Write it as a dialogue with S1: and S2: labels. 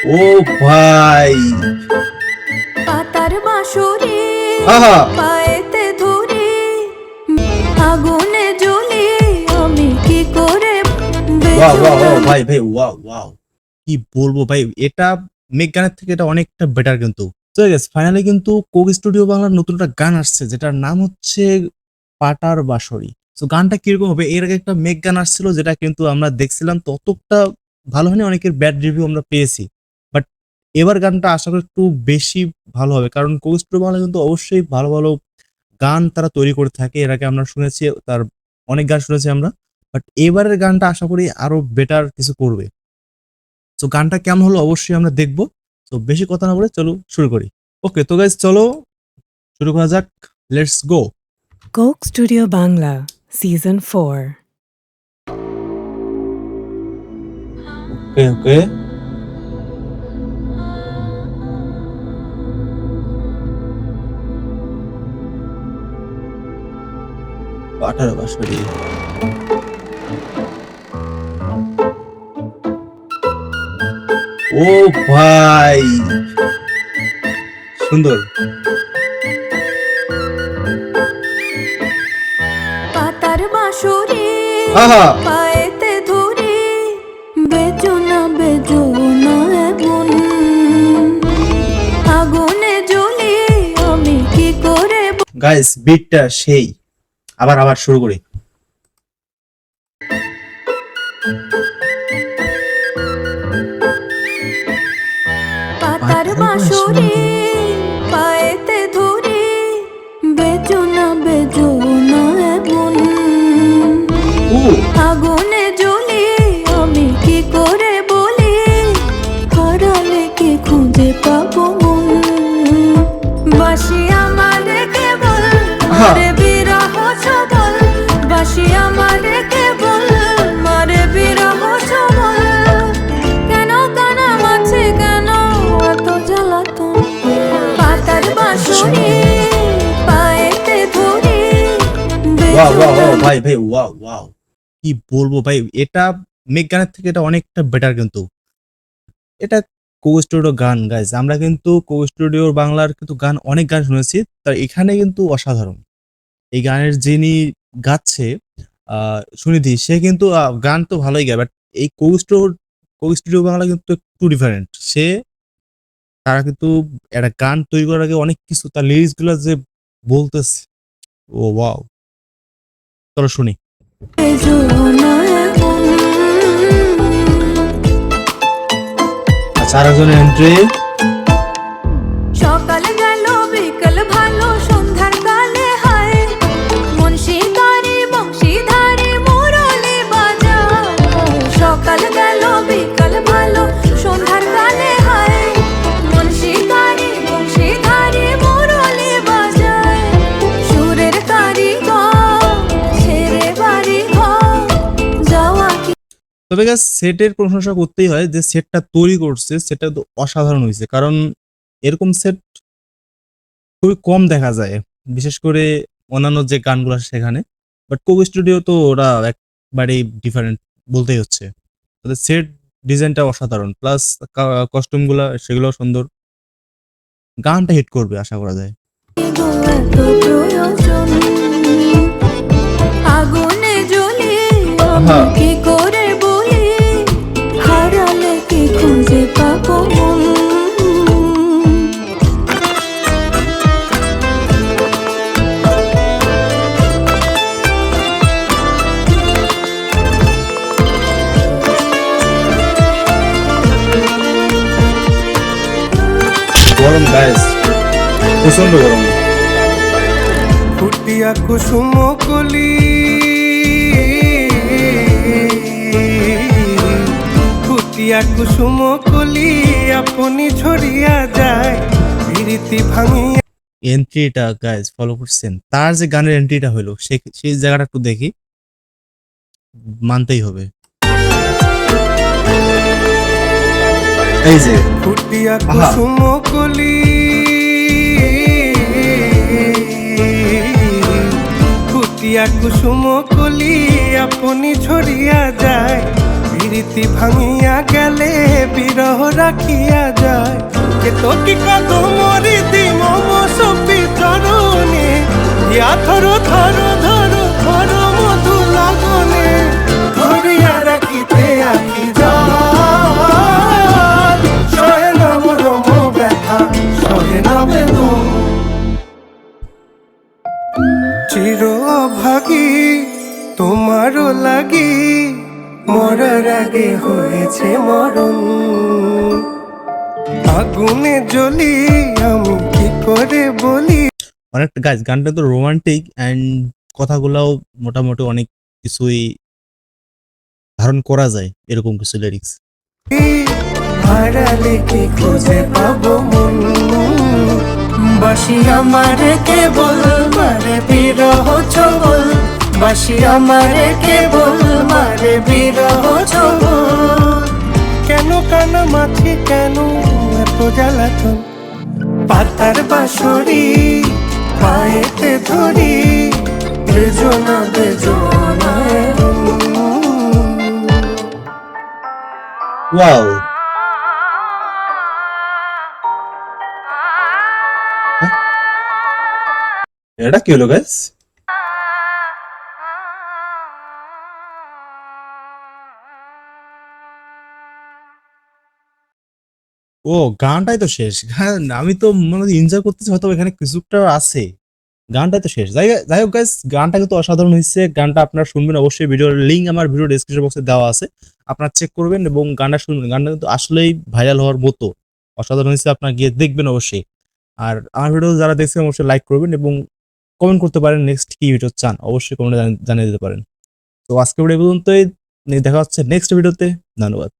S1: ও ভাই,
S2: পাতার বাঁশরি
S1: আহা,
S2: পায়েতে ধরি আগুনে জ্বলি আমি কি করে
S1: ওয়াও
S2: বেঁচো
S1: ওয়াও
S2: না।
S1: ওয়াও ভাই ভাই, ওয়াও ওয়াও, কি বলবো ভাই, এটা মেঘ গানের থেকে এটা অনেকটা বেটার কিন্তু। তো গাইস ফাইনালি কিন্তু কোক স্টুডিও বাংলার নতুন একটা গান আসছে যেটার নাম হচ্ছে পাটার বাঁশরি। তো গানটা কিরকম হবে, এর আগে একটা মেঘ গান আসছিল যেটা কিন্তু আমরা দেখছিলাম ততটা ভালো হয়নি, অনেকের ব্যাড রিভিউ আমরা পেয়েছি। বাট এবার গানটা আশা করি একটু বেশি ভালো হবে, কারণ কোক স্টুডিও বাংলা কিন্তু অবশ্যই ভালো ভালো গান তারা তৈরি করে থাকে। এর আগে আমরা শুনেছি, তার অনেক গান শুনেছি আমরা। বাট এবারের গানটা আশা করি আরো বেটার কিছু করবে। তো গানটা কেমন হলো অবশ্যই আমরা দেখবো। তো বেশি কথা না বলে চলো শুরু করি। ওকে তো গাইজ চলো শুরু করা যাক, let's go.
S3: Coke Studio Bangla, Season 4.
S1: ওকে ওকে, পাঠার বাঁশরি। ও ভাই, সুন্দর।
S2: পাতার বাঁশরি
S1: আহা,
S2: পায়েতে ধরি বেঁচো না এমন আগুনে জ্বলি আমি কি করে
S1: গাইস বিটটা সেই, আবার আবার শুরু করি।
S2: পাতার বাঁশরি পায়েতে ধরি বেঁচো না এমন
S1: ও
S2: আগুনে জ্বলি আমি কি করে বলি হারালে কি খুঁজে পাবো মন বাসি আমারে কেবল মারে বিরহ ছবল বাসি আমারে কেবল মারে বিরহ ছবল কেন কানা মাছে কেন এত জ্বালাতন পাতার বাঁশরি পায়েতে ধরি
S1: ওয়াও
S2: বেঁচো
S1: ওয়াও
S2: না
S1: ওয়াও ভাই ভাই, ওয়াও ওয়াও, কি বলবো ভাই, এটা মেঘ গানের থেকে এটা অনেকটা বেটার কিন্তু। এটা কোক স্টুডিও গান গাইজ, আমরা কিন্তু কোক স্টুডিও বাংলার কিন্তু গান অনেক গান শুনেছি, তার এখানে কিন্তু অসাধারণ। এই গানের যিনি গাচ্ছে সুনিধি, সে কিন্তু গান তো ভালোই গায়, বাট এই কোক স্টুডিও বাংলা কিন্তু একটু ডিফারেন্ট। সে তারা কিন্তু একটা গান তৈরি করার আগে অনেক কিছু তার লিরিক্স গুলো যে বলতেছে, ও ওয়াও, চলো শুনি।
S2: বেঁচো না এমন
S1: আচ্ছা আরেকজনের এন্ট্রি।
S2: সকাল গেল বিকাল ভালো সন্ধ্যার কালে হায় মুন্সিদারি বংশীধারি মুরলি বাজা সকাল গেল বিকাল ভালো সন্ধ্যার কালে হায় মুন্সিদারি বংশীধারি মুরলি বাজায় সুরের কারিগর ছেড়ে বাড়ি ঘর যাওয়া কি
S1: তবে গাছ সেটের প্রশংসা করতেই হয়, যে সেটটা তৈরি করছে সেটা তো অসাধারণ হয়েছে, কারণ এরকম সেট খুবই কম দেখা যায়, বিশেষ করে অন্যান্য যে গানগুলো আছে সেখানে। বাট কোক স্টুডিও তো ওরা একবারেই ডিফারেন্ট বলতেই হচ্ছে। তাদের সেট ডিজাইনটা অসাধারণ, প্লাস কস্টিউম গুলা সেগুলো সুন্দর। গানটা হিট করবে আশা করা যায়।
S2: গো এত প্রয়োজন আগুনে জ্বলি আমি কি করে বলি হারালে কি খুঁজে পাবো মন
S1: গরম গাইস, প্রচন্ড গরম।
S4: ফুটিয়া কুসুম কলি ফুটিয়া কুসুম কলি আপনি ঝরিয়া যায় প্রীতি ভাঙিয়া
S1: এন্ট্রিটা গাইস ফলো করছেন, তার যে গানের এন্ট্রিটা হলো সেই জায়গাটা একটু দেখি, মানতেই হবে। এই যে
S4: ফুটিয়া
S1: আহা,
S4: কুসুম কলি ফুটিয়া কুসুম কলি আপনি ঝরিয়া যায় প্রীতি ভাঙিয়া গেলে বিরহ বিরহ রাখিয়া যায় কে তো কি কাদমরি দি মম সপি চরণে ইয়া ধরো ধরো ধরো ধরো মধু লাগনে ধরিয়া রাখিতে আখি যায় সহে না মরম ব্যথা সহে না বেদন চির অভাগী তোমারও লাগি মরার আগে হয়েছে মরণ আগুনে জ্বলি আমি কি করে বলি
S1: অনেকটা গাইজ গানটা তো রোমান্টিক অ্যান্ড কথাগুলাও মোটামুটি অনেক কিছুই ধারণ করা যায় এরকম কিছু লিরিক্স।
S4: হারালে কি খুঁজে পাবো মন বাসি আমার কেবল মারে বিরহ ছবল বাসি আমার কেবল মারে বিরহ ছবল কেন কানা মাছি কেন এত জ্বালাতন পাতার বাঁশরি পায়েতে ধরি বেজনা বেজনা
S1: ওয়াও, এটা কি হলো গাইস? ও গানটাই তো শেষ। আমি তো মনে এনজয় করতেছি, হয়তো এখানে কিছুটা আছে। গানটাই তো শেষ। যাই হোক গাইস, গানটা কিন্তু অসাধারণ হয়েছে। গানটা আপনারা শুনবেন অবশ্যই। ভিডিওর লিঙ্ক আমার ভিডিও ডেসক্রিপশন বক্সে দেওয়া আছে, আপনারা চেক করবেন এবং গানটা শুনবেন। গানটা কিন্তু আসলেই ভাইরাল হওয়ার মতো অসাধারণ হয়েছে, আপনারা গিয়ে দেখবেন অবশ্যই। আর আমার ভিডিও যারা দেখছেন অবশ্যই লাইক করবেন এবং কমেন্ট করতে পারেন নেক্সট কি ভিডিও চান, অবশ্যই কমেন্টে জানিয়ে দিতে পারেন। তো আজকে ভিডিও পর্যন্তই, দেখা হচ্ছে নেক্সট ভিডিওতে। ধন্যবাদ।